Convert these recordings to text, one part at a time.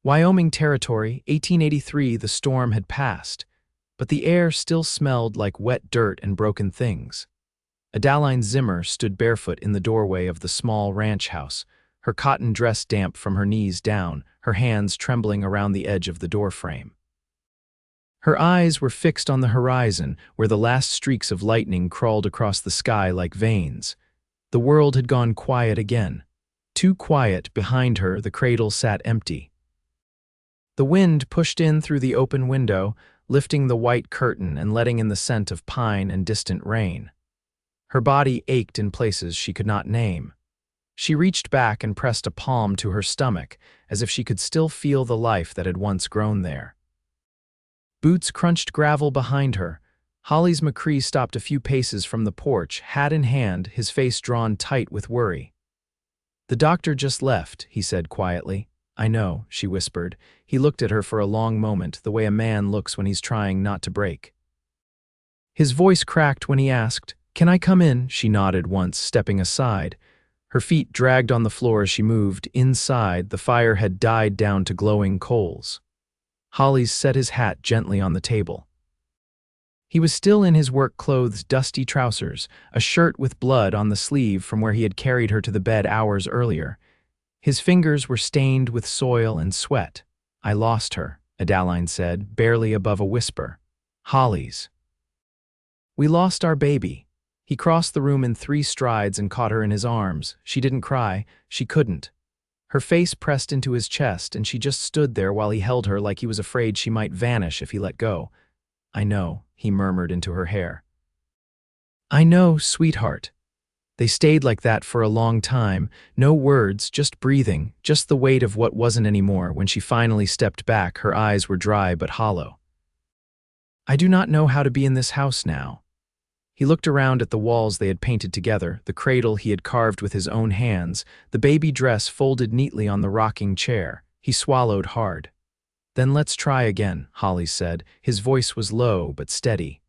Wyoming Territory, 1883. The storm had passed, but the air still smelled like wet dirt and broken things. Adaline Zimmer stood barefoot in the doorway of the small ranch house, her cotton dress damp from her knees down, her hands trembling around the edge of the doorframe. Her eyes were fixed on the horizon, where the last streaks of lightning crawled across the sky like veins. The world had gone quiet again. Too quiet. Behind her, the cradle sat empty. The wind pushed in through the open window, lifting the white curtain and letting in the scent of pine and distant rain. Her body ached in places she could not name. She reached back and pressed a palm to her stomach, as if she could still feel the life that had once grown there. Boots crunched gravel behind her. Hollis McCrae stopped a few paces from the porch, hat in hand, his face drawn tight with worry. "The doctor just left," he said quietly. "I know," she whispered. He looked at her for a long moment, the way a man looks when he's trying not to break. His voice cracked when he asked, "Can I come in?" She nodded once, stepping aside. Her feet dragged on the floor as she moved. Inside, the fire had died down to glowing coals. Hollis set his hat gently on the table. He was still in his work clothes, dusty trousers, a shirt with blood on the sleeve from where he had carried her to the bed hours earlier. His fingers were stained with soil and sweat. "I lost her," Adaline said, barely above a whisper. "Hollis. We lost our baby." He crossed the room in 3 strides and caught her in his arms. She didn't cry. She couldn't. Her face pressed into his chest, and she just stood there while he held her like he was afraid she might vanish if he let go. "I know," he murmured into her hair. "I know, sweetheart." They stayed like that for a long time, no words, just breathing, just the weight of what wasn't anymore. When she finally stepped back, her eyes were dry but hollow. "I do not know how to be in this house now." He looked around at the walls they had painted together, the cradle he had carved with his own hands, the baby dress folded neatly on the rocking chair. He swallowed hard. "Then let's try again," Hollis said. His voice was low but steady.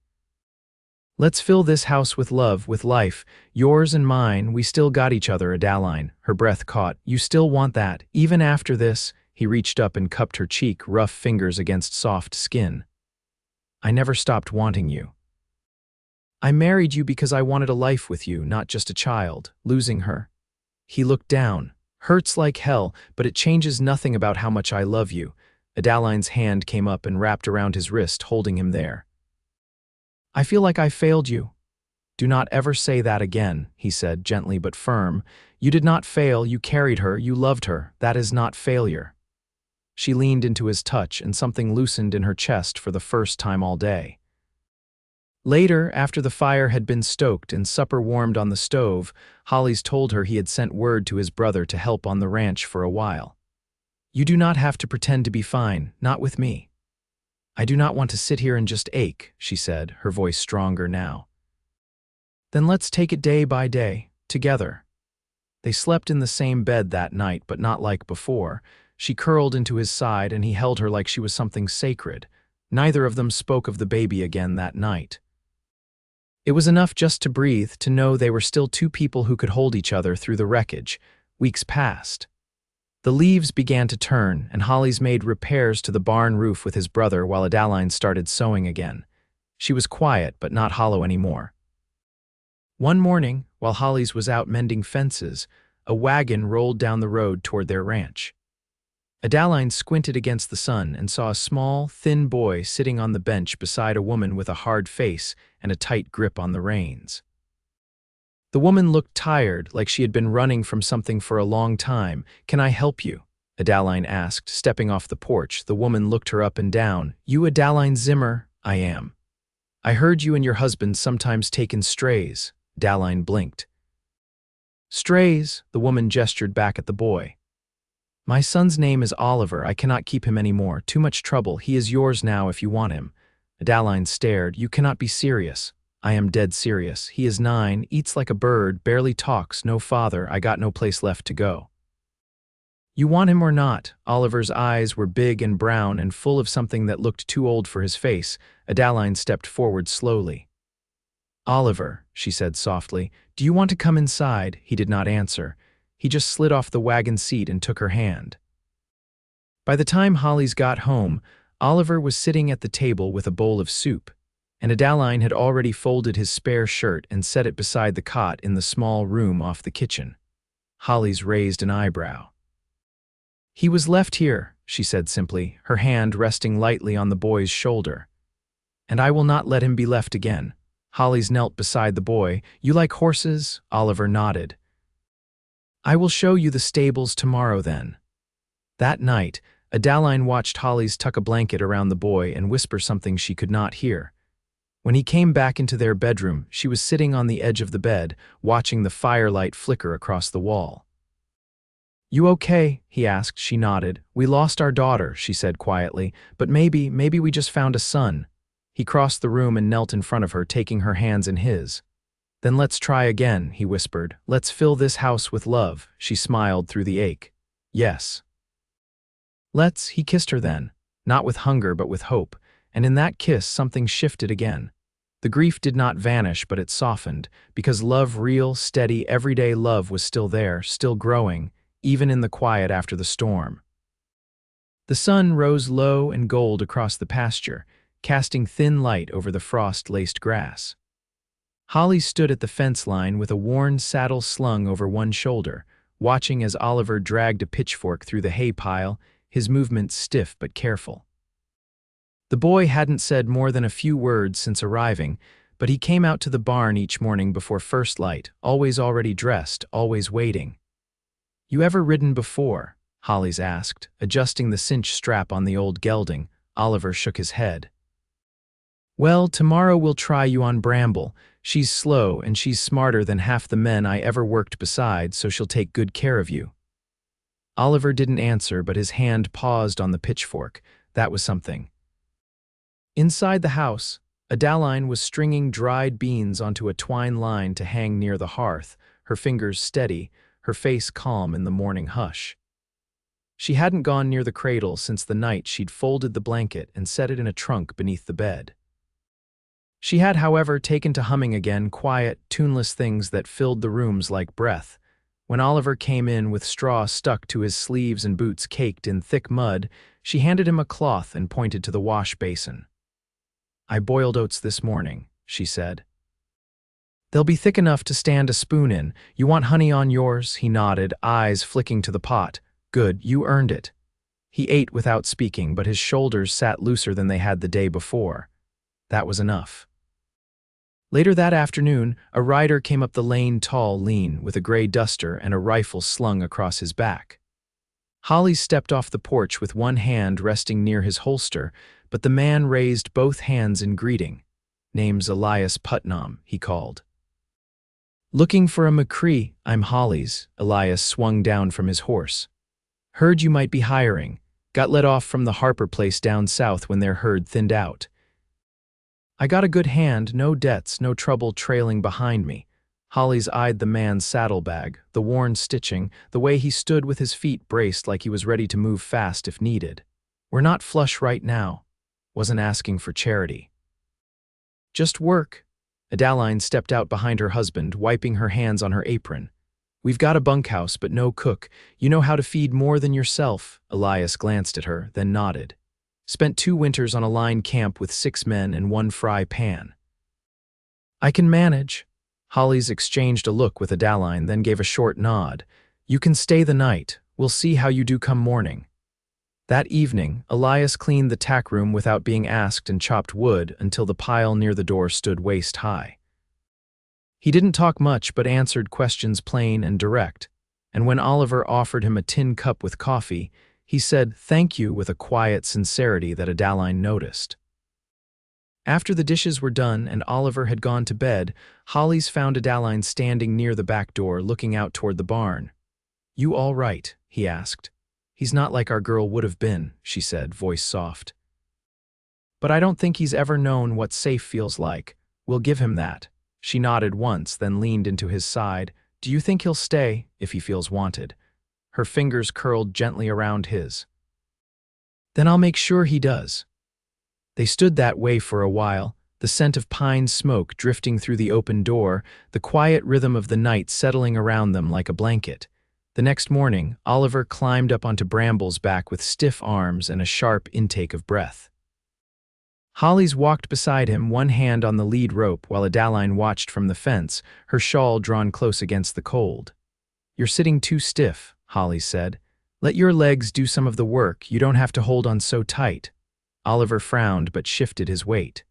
"Let's fill this house with love, with life, yours and mine. We still got each other." Adaline, her breath caught. "You still want that, even after this?" He reached up and cupped her cheek, rough fingers against soft skin. "I never stopped wanting you. I married you because I wanted a life with you, not just a child." Losing her. He looked down. "Hurts like hell, but it changes nothing about how much I love you." Adaline's hand came up and wrapped around his wrist, holding him there. "I feel like I failed you." "Do not ever say that again," he said, gently but firm. "You did not fail. You carried her. You loved her. That is not failure." She leaned into his touch, and something loosened in her chest for the first time all day. Later, after the fire had been stoked and supper warmed on the stove, Hollis told her he had sent word to his brother to help on the ranch for a while. "You do not have to pretend to be fine, not with me." "I do not want to sit here and just ache," she said, her voice stronger now. "Then let's take it day by day, together." They slept in the same bed that night, but not like before. She curled into his side and he held her like she was something sacred. Neither of them spoke of the baby again that night. It was enough just to breathe, to know they were still 2 people who could hold each other through the wreckage. Weeks passed. The leaves began to turn, and Hollis made repairs to the barn roof with his brother while Adaline started sewing again. She was quiet but not hollow anymore. One morning, while Hollis was out mending fences, a wagon rolled down the road toward their ranch. Adaline squinted against the sun and saw a small, thin boy sitting on the bench beside a woman with a hard face and a tight grip on the reins. The woman looked tired, like she had been running from something for a long time. "Can I help you?" Adaline asked, stepping off the porch. The woman looked her up and down. "You Adaline Zimmer?" "I am." "I heard you and your husband sometimes take in strays." Adaline blinked. "Strays?" The woman gestured back at the boy. "My son's name is Oliver. I cannot keep him anymore. Too much trouble. He is yours now if you want him." Adaline stared. "You cannot be serious." "I am dead serious. He is 9, eats like a bird, barely talks, no father. I got no place left to go." "You want him or not?" Oliver's eyes were big and brown and full of something that looked too old for his face. Adaline stepped forward slowly. "Oliver," she said softly, "do you want to come inside?" He did not answer. He just slid off the wagon seat and took her hand. By the time Hollis got home, Oliver was sitting at the table with a bowl of soup, and Adaline had already folded his spare shirt and set it beside the cot in the small room off the kitchen. Hollis raised an eyebrow. "He was left here," she said simply, her hand resting lightly on the boy's shoulder. "And I will not let him be left again." Hollis knelt beside the boy. "You like horses?" Oliver nodded. "I will show you the stables tomorrow then." That night, Adaline watched Hollis tuck a blanket around the boy and whisper something she could not hear. When he came back into their bedroom, she was sitting on the edge of the bed, watching the firelight flicker across the wall. "You okay?" he asked. She nodded. "We lost our daughter," she said quietly, "but maybe we just found a son." He crossed the room and knelt in front of her, taking her hands in his. "Then let's try again," he whispered. "Let's fill this house with love." She smiled through the ache. "Yes." "Let's," he kissed her then, not with hunger but with hope, and in that kiss something shifted again. The grief did not vanish, but it softened, because love, real, steady, everyday love was still there, still growing, even in the quiet after the storm. The sun rose low and gold across the pasture, casting thin light over the frost-laced grass. Hollis stood at the fence line with a worn saddle slung over one shoulder, watching as Oliver dragged a pitchfork through the hay pile, his movements stiff but careful. The boy hadn't said more than a few words since arriving, but he came out to the barn each morning before first light, always already dressed, always waiting. "You ever ridden before?" Hollis asked, adjusting the cinch strap on the old gelding. Oliver shook his head. "Well, tomorrow we'll try you on Bramble. She's slow, and she's smarter than half the men I ever worked beside, so she'll take good care of you." Oliver didn't answer, but his hand paused on the pitchfork. That was something. Inside the house, Adaline was stringing dried beans onto a twine line to hang near the hearth, her fingers steady, her face calm in the morning hush. She hadn't gone near the cradle since the night she'd folded the blanket and set it in a trunk beneath the bed. She had, however, taken to humming again, quiet, tuneless things that filled the rooms like breath. When Oliver came in with straw stuck to his sleeves and boots caked in thick mud, she handed him a cloth and pointed to the wash basin. "I boiled oats this morning," she said. "They'll be thick enough to stand a spoon in. You want honey on yours?" He nodded, eyes flicking to the pot. "Good, you earned it." He ate without speaking, but his shoulders sat looser than they had the day before. That was enough. Later that afternoon, a rider came up the lane, tall, lean, with a gray duster and a rifle slung across his back. Hollis stepped off the porch with one hand resting near his holster, but the man raised both hands in greeting. "Name's Elias Putnam," he called. "Looking for a McCrae? I'm Hollis." Elias swung down from his horse. "Heard you might be hiring. Got let off from the Harper place down south when their herd thinned out. I got a good hand, no debts, no trouble trailing behind me." Hollis eyed the man's saddlebag, the worn stitching, the way he stood with his feet braced like he was ready to move fast if needed. "We're not flush right now." Wasn't asking for charity. "Just work." Adaline stepped out behind her husband, wiping her hands on her apron. "We've got a bunkhouse, but no cook. You know how to feed more than yourself." Elias glanced at her, then nodded. "Spent 2 winters on a line camp with 6 men and 1 fry pan." "I can manage." Hollis exchanged a look with Adaline, then gave a short nod. "You can stay the night. We'll see how you do come morning." That evening, Elias cleaned the tack room without being asked and chopped wood until the pile near the door stood waist high. He didn't talk much but answered questions plain and direct, and when Oliver offered him a tin cup with coffee, he said thank you with a quiet sincerity that Adaline noticed. After the dishes were done and Oliver had gone to bed, Hollis found Adaline standing near the back door looking out toward the barn. "You all right?" he asked. "He's not like our girl would have been," she said, voice soft. "But I don't think he's ever known what safe feels like. We'll give him that." She nodded once, then leaned into his side. "Do you think he'll stay if he feels wanted?" Her fingers curled gently around his. "Then I'll make sure he does." They stood that way for a while, the scent of pine smoke drifting through the open door, the quiet rhythm of the night settling around them like a blanket. The next morning, Oliver climbed up onto Bramble's back with stiff arms and a sharp intake of breath. Hollis walked beside him, one hand on the lead rope, while Adaline watched from the fence, her shawl drawn close against the cold. "You're sitting too stiff," Hollis said. "Let your legs do some of the work, you don't have to hold on so tight." Oliver frowned but shifted his weight.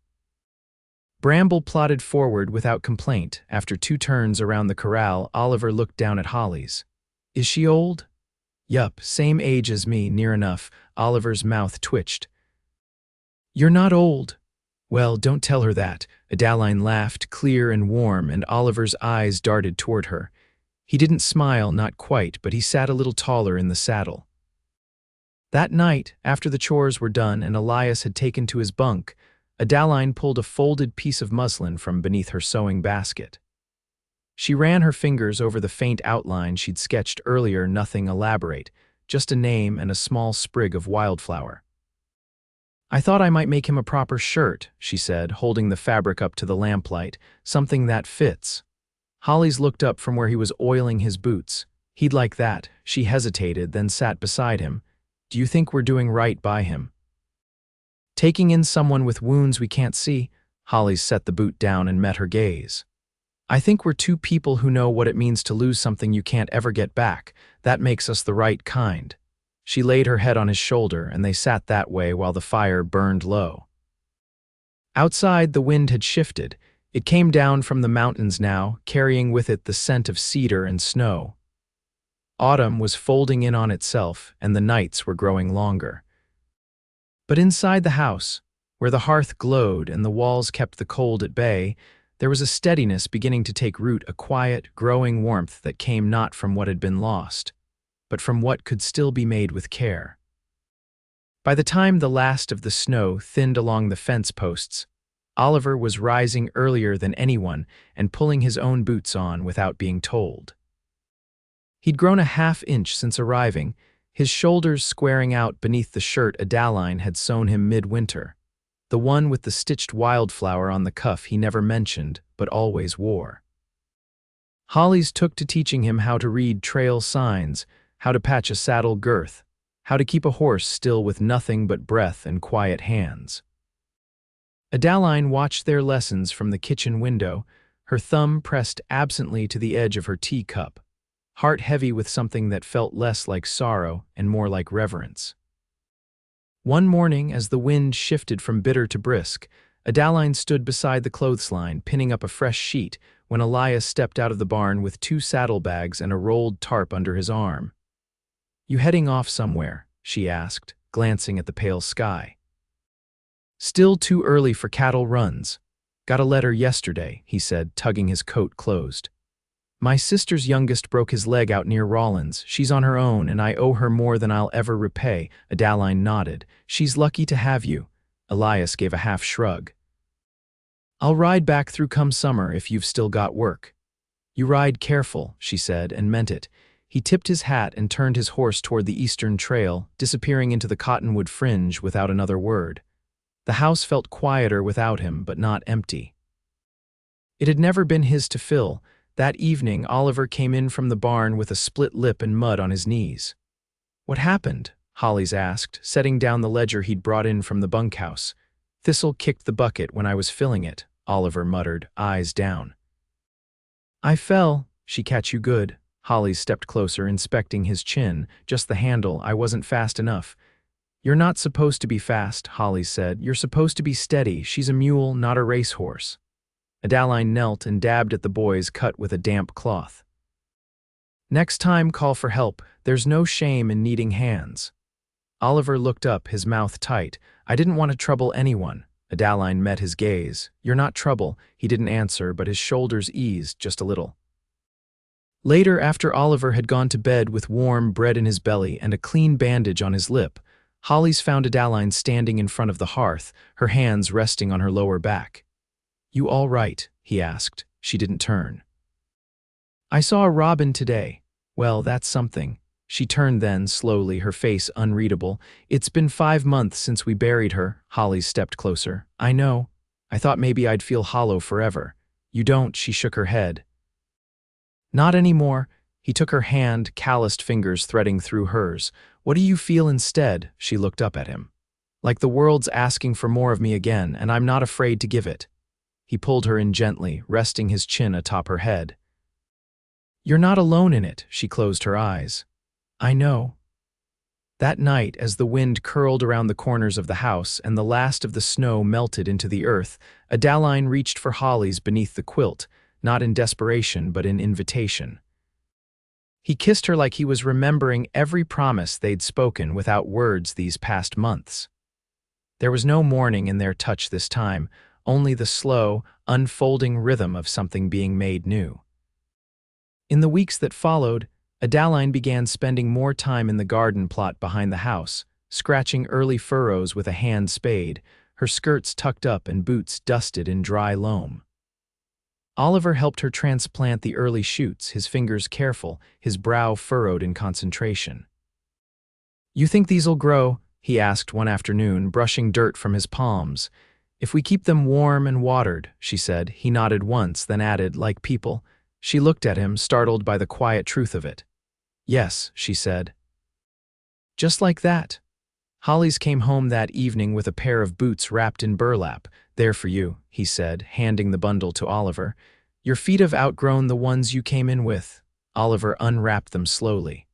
Bramble plodded forward without complaint. After 2 turns around the corral, Oliver looked down at Hollis. "Is she old?" "Yup, same age as me, near enough." Oliver's mouth twitched. "You're not old." "Well, don't tell her that." Adaline laughed, clear and warm, and Oliver's eyes darted toward her. He didn't smile, not quite, but he sat a little taller in the saddle. That night, after the chores were done and Elias had taken to his bunk, Adaline pulled a folded piece of muslin from beneath her sewing basket. She ran her fingers over the faint outline she'd sketched earlier, nothing elaborate, just a name and a small sprig of wildflower. "I thought I might make him a proper shirt," she said, holding the fabric up to the lamplight, "something that fits." Hollis looked up from where he was oiling his boots. "He'd like that." She hesitated, then sat beside him. "Do you think we're doing right by him?" "Taking in someone with wounds we can't see?" Hollis set the boot down and met her gaze. "I think we're 2 people who know what it means to lose something you can't ever get back. That makes us the right kind." She laid her head on his shoulder, and they sat that way while the fire burned low. Outside, the wind had shifted. It came down from the mountains now, carrying with it the scent of cedar and snow. Autumn was folding in on itself, and the nights were growing longer. But inside the house, where the hearth glowed and the walls kept the cold at bay, there was a steadiness beginning to take root, a quiet, growing warmth that came not from what had been lost, but from what could still be made with care. By the time the last of the snow thinned along the fence posts, Oliver was rising earlier than anyone and pulling his own boots on without being told. He'd grown a half-inch since arriving, his shoulders squaring out beneath the shirt Adaline had sewn him midwinter, the one with the stitched wildflower on the cuff he never mentioned but always wore. Hollis took to teaching him how to read trail signs, how to patch a saddle girth, how to keep a horse still with nothing but breath and quiet hands. Adaline watched their lessons from the kitchen window, her thumb pressed absently to the edge of her teacup, heart heavy with something that felt less like sorrow and more like reverence. One morning, as the wind shifted from bitter to brisk, Adaline stood beside the clothesline, pinning up a fresh sheet, when Elias stepped out of the barn with 2 saddlebags and a rolled tarp under his arm. "You heading off somewhere?" she asked, glancing at the pale sky. "Still too early for cattle runs. Got a letter yesterday," he said, tugging his coat closed. "My sister's youngest broke his leg out near Rawlins. She's on her own, and I owe her more than I'll ever repay." Adaline nodded. "She's lucky to have you." Elias gave a half shrug. "I'll ride back through come summer if you've still got work." "You ride careful," she said, and meant it. He tipped his hat and turned his horse toward the eastern trail, disappearing into the cottonwood fringe without another word. The house felt quieter without him, but not empty. It had never been his to fill. That evening, Oliver came in from the barn with a split lip and mud on his knees. "What happened?" Hollis asked, setting down the ledger he'd brought in from the bunkhouse. "Thistle kicked the bucket when I was filling it," Oliver muttered, eyes down. "I fell. She catch you good." Hollis stepped closer, inspecting his chin. "Just the handle. I wasn't fast enough." "You're not supposed to be fast," Hollis said. "You're supposed to be steady. She's a mule, not a racehorse." Adaline knelt and dabbed at the boy's cut with a damp cloth. "Next time, call for help. There's no shame in needing hands." Oliver looked up, his mouth tight. "I didn't want to trouble anyone." Adaline met his gaze. "You're not trouble." He didn't answer, but his shoulders eased just a little. Later, after Oliver had gone to bed with warm bread in his belly and a clean bandage on his lip, Hollis found Adaline standing in front of the hearth, her hands resting on her lower back. "You all right?" he asked. She didn't turn. "I saw a robin today." "Well, that's something." She turned then, slowly, her face unreadable. "It's been 5 months since we buried her." Hollis stepped closer. "I know. I thought maybe I'd feel hollow forever." "You don't," she shook her head. "Not anymore." He took her hand, calloused fingers threading through hers. "What do you feel instead?" She looked up at him. "Like the world's asking for more of me again, and I'm not afraid to give it." He pulled her in gently, resting his chin atop her head. "You're not alone in it," she closed her eyes. "I know." That night, as the wind curled around the corners of the house and the last of the snow melted into the earth, Adaline reached for Hollis beneath the quilt, not in desperation but in invitation. He kissed her like he was remembering every promise they'd spoken without words these past months. There was no mourning in their touch this time, only the slow, unfolding rhythm of something being made new. In the weeks that followed, Adaline began spending more time in the garden plot behind the house, scratching early furrows with a hand spade, her skirts tucked up and boots dusted in dry loam. Oliver helped her transplant the early shoots, his fingers careful, his brow furrowed in concentration. "You think these'll grow?" he asked one afternoon, brushing dirt from his palms. "If we keep them warm and watered," she said. He nodded once, then added, "Like people." She looked at him, startled by the quiet truth of it. "Yes," she said. Just like that. Hollis came home that evening with a pair of boots wrapped in burlap. "There for you," he said, handing the bundle to Oliver. "Your feet have outgrown the ones you came in with." Oliver unwrapped them slowly.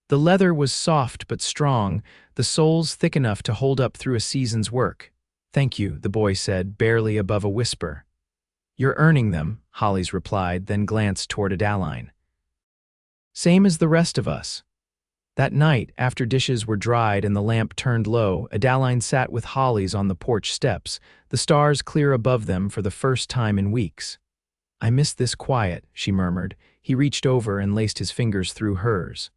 The leather was soft but strong, the soles thick enough to hold up through a season's work. "Thank you," the boy said, barely above a whisper. "You're earning them," Hollis replied, then glanced toward Adaline. "Same as the rest of us." That night, after dishes were dried and the lamp turned low, Adaline sat with Hollis on the porch steps, the stars clear above them for the first time in weeks. "I miss this quiet," she murmured. He reached over and laced his fingers through hers.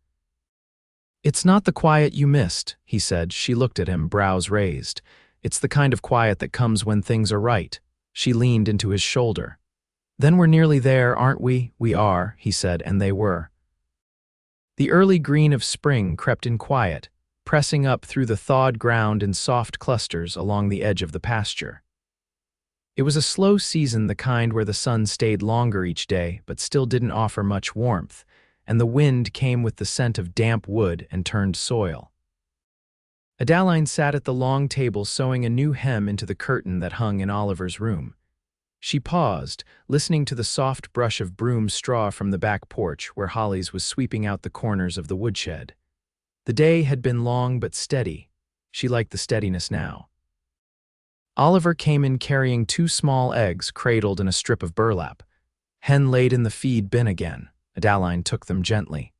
"It's not the quiet you missed," he said. She looked at him, brows raised. "It's the kind of quiet that comes when things are right." She leaned into his shoulder. "Then we're nearly there, aren't we?" "We are," he said, and they were. The early green of spring crept in quiet, pressing up through the thawed ground in soft clusters along the edge of the pasture. It was a slow season, the kind where the sun stayed longer each day but still didn't offer much warmth, and the wind came with the scent of damp wood and turned soil. Adaline sat at the long table sewing a new hem into the curtain that hung in Oliver's room. She paused, listening to the soft brush of broom straw from the back porch where Hollis was sweeping out the corners of the woodshed. The day had been long but steady. She liked the steadiness now. Oliver came in carrying 2 small eggs cradled in a strip of burlap. "Hen laid in the feed bin again." Adaline took them gently.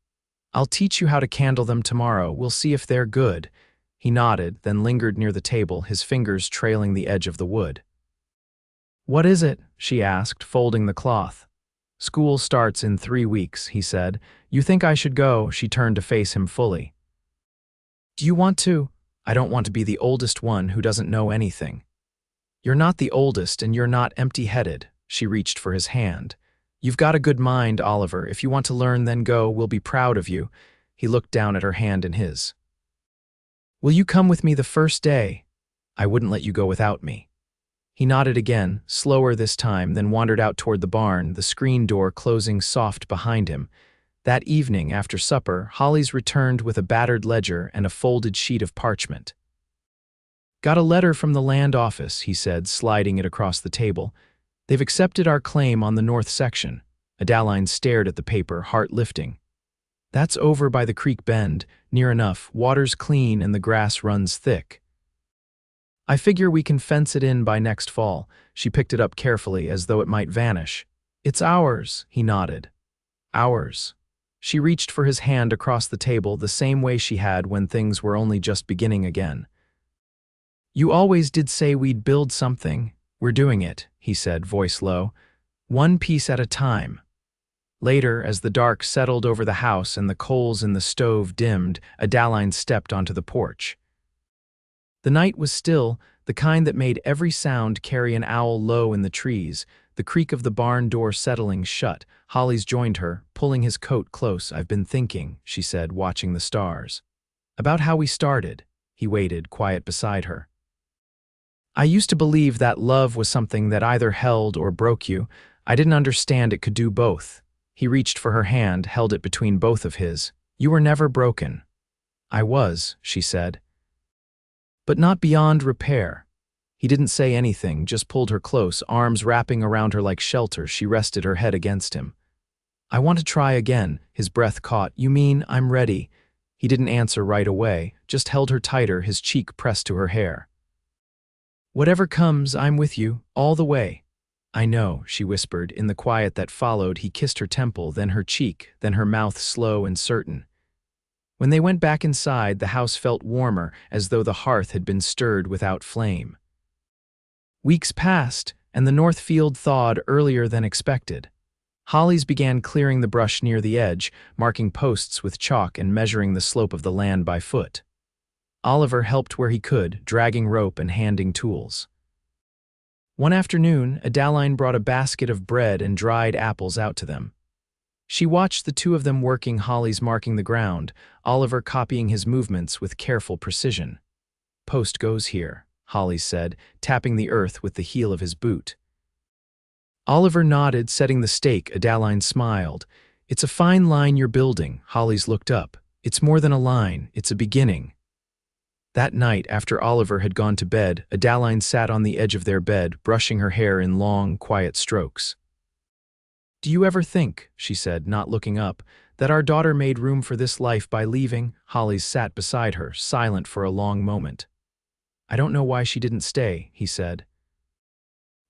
"I'll teach you how to candle them tomorrow. We'll see if they're good." He nodded, then lingered near the table, his fingers trailing the edge of the wood. "What is it?" she asked, folding the cloth. "School starts in 3 weeks," he said. "You think I should go?" She turned to face him fully. "Do you want to?" "I don't want to be the oldest one who doesn't know anything." "You're not the oldest, and you're not empty-headed." She reached for his hand. "You've got a good mind, Oliver. If you want to learn, then go. We'll be proud of you." He looked down at her hand in his. "Will you come with me the first day?" "I wouldn't let you go without me." He nodded again, slower this time, then wandered out toward the barn, the screen door closing soft behind him. That evening, after supper, Hollis returned with a battered ledger and a folded sheet of parchment. "Got a letter from the land office," he said, sliding it across the table. "They've accepted our claim on the north section." Adaline stared at the paper, heart lifting. "That's over by the creek bend, near enough. Water's clean and the grass runs thick. I figure we can fence it in by next fall." She picked it up carefully, as though it might vanish. "It's ours," he nodded. "Ours." She reached for his hand across the table, the same way she had when things were only just beginning again. "You always did say we'd build something. We're doing it," he said, voice low. "One piece at a time." Later, as the dark settled over the house and the coals in the stove dimmed, Adaline stepped onto the porch. The night was still, the kind that made every sound carry an owl low in the trees, the creak of the barn door settling shut. Hollis joined her, pulling his coat close. "I've been thinking," she said, watching the stars. "About how we started." He waited, quiet beside her. "I used to believe that love was something that either held or broke you. I didn't understand it could do both." He reached for her hand, held it between both of his. "You were never broken." "I was," she said. "But not beyond repair." He didn't say anything, just pulled her close, arms wrapping around her like shelter. She rested her head against him. "I want to try again," his breath caught. "You mean I'm ready?" He didn't answer right away, just held her tighter, his cheek pressed to her hair. "Whatever comes, I'm with you, all the way." "I know," she whispered. In the quiet that followed, he kissed her temple, then her cheek, then her mouth, slow and certain. When they went back inside, the house felt warmer, as though the hearth had been stirred without flame. Weeks passed, and the north field thawed earlier than expected. Hollis began clearing the brush near the edge, marking posts with chalk and measuring the slope of the land by foot. Oliver helped where he could, dragging rope and handing tools. One afternoon, Adaline brought a basket of bread and dried apples out to them. She watched the two of them working, Hollis marking the ground, Oliver copying his movements with careful precision. "Post goes here," Hollis said, tapping the earth with the heel of his boot. Oliver nodded, setting the stake. Adaline smiled. "It's a fine line you're building." Hollis looked up. "It's more than a line, it's a beginning." That night, after Oliver had gone to bed, Adaline sat on the edge of their bed, brushing her hair in long, quiet strokes. "Do you ever think," she said, not looking up, "that our daughter made room for this life by leaving?" Hollis sat beside her, silent for a long moment. "I don't know why she didn't stay," he said.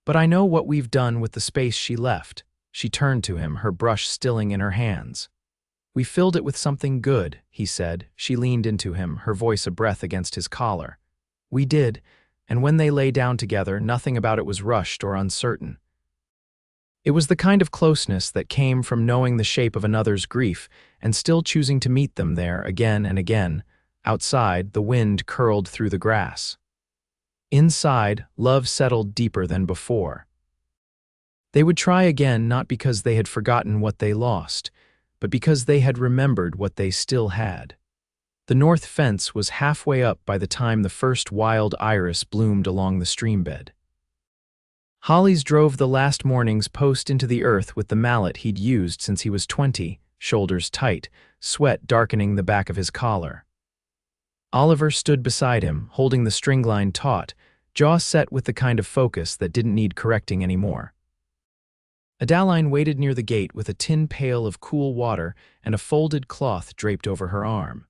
"But I know what we've done with the space she left." She turned to him, her brush stilling in her hands. "We filled it with something good," he said. She leaned into him, her voice a breath against his collar. "We did, and when they lay down together, nothing about it was rushed or uncertain. It was the kind of closeness that came from knowing the shape of another's grief and still choosing to meet them there again and again." Outside, the wind curled through the grass. Inside, love settled deeper than before. They would try again, not because they had forgotten what they lost, but because they had remembered what they still had. The north fence was halfway up by the time the first wild iris bloomed along the streambed. Hollis drove the last morning's post into the earth with the mallet he'd used since he was 20, shoulders tight, sweat darkening the back of his collar. Oliver stood beside him, holding the string line taut, jaw set with the kind of focus that didn't need correcting anymore. Adaline waited near the gate with a tin pail of cool water and a folded cloth draped over her arm.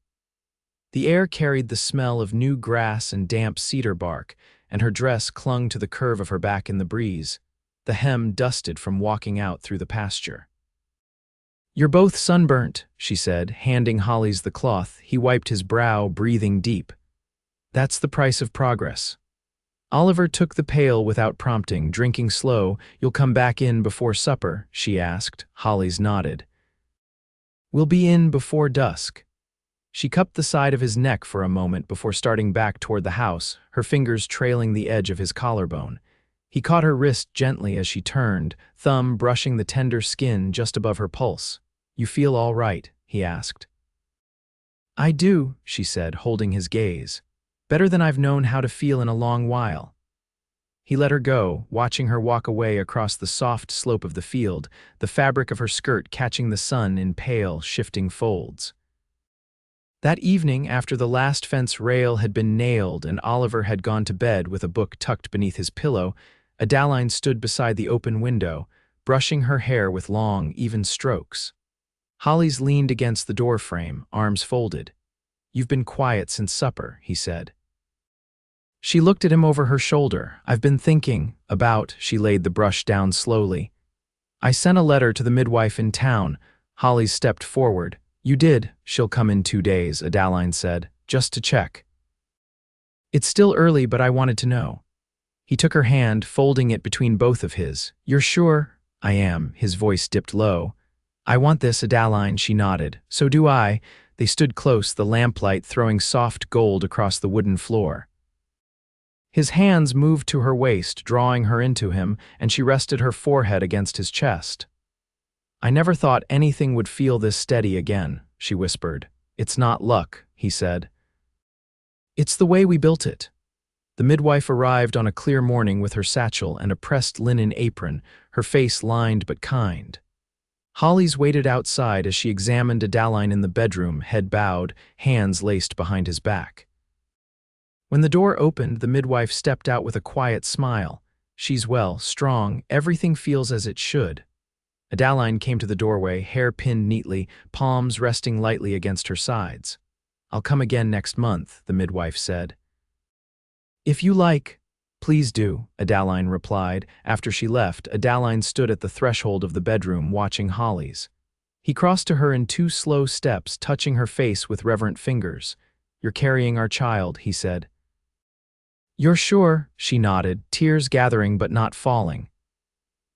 The air carried the smell of new grass and damp cedar bark, and her dress clung to the curve of her back in the breeze, the hem dusted from walking out through the pasture. "You're both sunburnt," she said, handing Hollis the cloth. He wiped his brow, breathing deep. "That's the price of progress." Oliver took the pail without prompting, drinking slow. "You'll come back in before supper?" she asked. Hollis nodded. "We'll be in before dusk." She cupped the side of his neck for a moment before starting back toward the house, her fingers trailing the edge of his collarbone. He caught her wrist gently as she turned, thumb brushing the tender skin just above her pulse. "You feel all right?" he asked. "I do," she said, holding his gaze. "Better than I've known how to feel in a long while." He let her go, watching her walk away across the soft slope of the field, the fabric of her skirt catching the sun in pale, shifting folds. That evening, after the last fence rail had been nailed and Oliver had gone to bed with a book tucked beneath his pillow, Adaline stood beside the open window, brushing her hair with long, even strokes. Hollis leaned against the doorframe, arms folded. "You've been quiet since supper," he said. She looked at him over her shoulder. "I've been thinking about," she laid the brush down slowly. "I sent a letter to the midwife in town." Hollis stepped forward. "You did?" "She'll come in 2 days," Adaline said, "just to check. It's still early, but I wanted to know." He took her hand, folding it between both of his. "You're sure?" "I am." His voice dipped low. "I want this, Adaline," she nodded. "So do I." They stood close, the lamplight throwing soft gold across the wooden floor. His hands moved to her waist, drawing her into him, and she rested her forehead against his chest. "I never thought anything would feel this steady again," she whispered. "It's not luck," he said. "It's the way we built it." The midwife arrived on a clear morning with her satchel and a pressed linen apron, her face lined but kind. Hollis waited outside as she examined Adaline in the bedroom, head bowed, hands laced behind his back. When the door opened, the midwife stepped out with a quiet smile. "She's well, strong, everything feels as it should." Adaline came to the doorway, hair pinned neatly, palms resting lightly against her sides. "I'll come again next month," the midwife said. "If you like, please do," Adaline replied. After she left, Adaline stood at the threshold of the bedroom, watching Hollis. He crossed to her in 2 slow steps, touching her face with reverent fingers. "You're carrying our child," he said. "You're sure?" she nodded, tears gathering but not falling.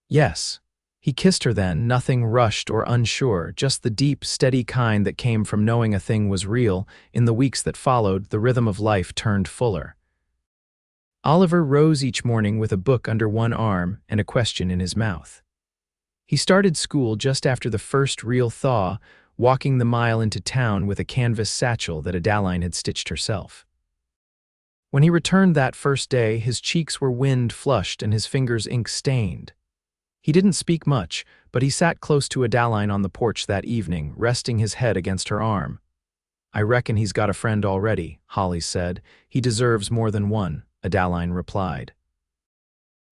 "Yes." He kissed her then, nothing rushed or unsure, just the deep, steady kind that came from knowing a thing was real. In the weeks that followed, the rhythm of life turned fuller. Oliver rose each morning with a book under one arm and a question in his mouth. He started school just after the first real thaw, walking the mile into town with a canvas satchel that Adaline had stitched herself. When he returned that first day, his cheeks were wind-flushed and his fingers ink-stained. He didn't speak much, but he sat close to Adaline on the porch that evening, resting his head against her arm. "I reckon he's got a friend already," Hollis said. "He deserves more than one," Adaline replied.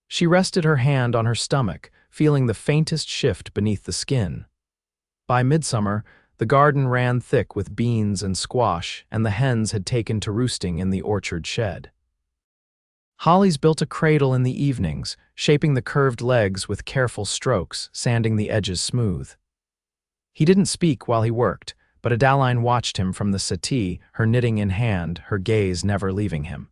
She rested her hand on her stomach, feeling the faintest shift beneath the skin. By midsummer, the garden ran thick with beans and squash, and the hens had taken to roosting in the orchard shed. Hollis built a cradle in the evenings, shaping the curved legs with careful strokes, sanding the edges smooth. He didn't speak while he worked, but Adaline watched him from the settee, her knitting in hand, her gaze never leaving him.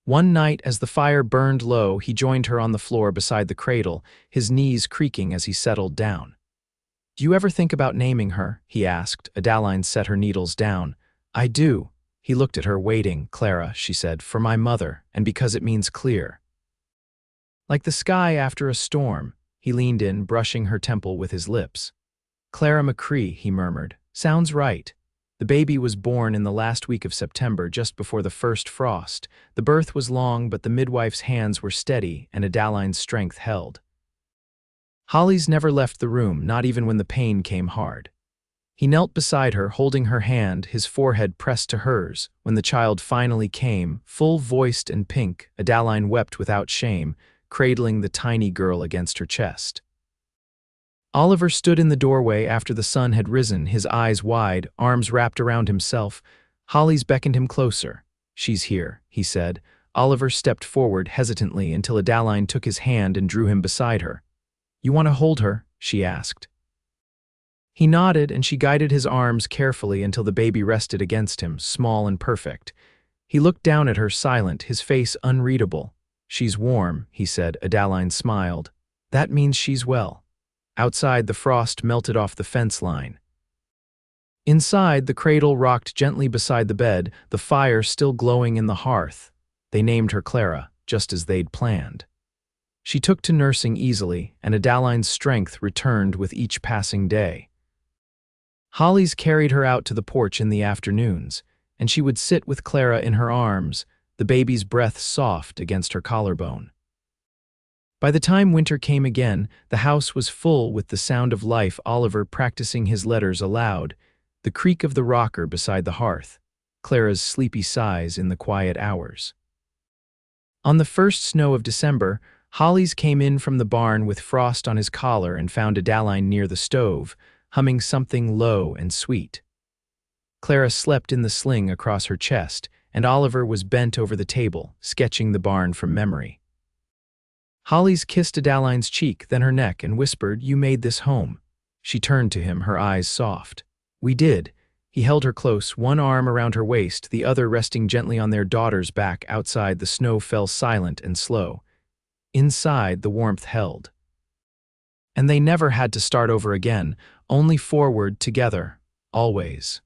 One night, as the fire burned low, he joined her on the floor beside the cradle, his knees creaking as he settled down. "Do you ever think about naming her?" he asked. Adaline set her needles down. "I do." He looked at her, waiting. "Clara," she said, "for my mother, and because it means clear." Like the sky after a storm, he leaned in, brushing her temple with his lips. "Clara McCrae," he murmured. "Sounds right." The baby was born in the last week of September, just before the first frost. The birth was long, but the midwife's hands were steady, and Adaline's strength held. Hollis never left the room, not even when the pain came hard. He knelt beside her, holding her hand, his forehead pressed to hers. When the child finally came, full-voiced and pink, Adaline wept without shame, cradling the tiny girl against her chest. Oliver stood in the doorway after the sun had risen, his eyes wide, arms wrapped around himself. Hollis beckoned him closer. "She's here," he said. Oliver stepped forward hesitantly until Adaline took his hand and drew him beside her. "You want to hold her?" she asked. He nodded, and she guided his arms carefully until the baby rested against him, small and perfect. He looked down at her, silent, his face unreadable. "She's warm," he said. Adaline smiled. "That means she's well." Outside, the frost melted off the fence line. Inside, the cradle rocked gently beside the bed, the fire still glowing in the hearth. They named her Clara, just as they'd planned. She took to nursing easily, and Adaline's strength returned with each passing day. Hollis carried her out to the porch in the afternoons, and she would sit with Clara in her arms, the baby's breath soft against her collarbone. By the time winter came again, the house was full with the sound of life, Oliver practicing his letters aloud, the creak of the rocker beside the hearth, Clara's sleepy sighs in the quiet hours. On the first snow of December, Hollis came in from the barn with frost on his collar and found Adaline near the stove, humming something low and sweet. Clara slept in the sling across her chest, and Oliver was bent over the table, sketching the barn from memory. Hollis kissed Adaline's cheek, then her neck, and whispered, "You made this home." She turned to him, her eyes soft. "We did." He held her close, one arm around her waist, the other resting gently on their daughter's back. Outside, the snow fell silent and slow. Inside, the warmth held. And they never had to start over again, only forward together, always.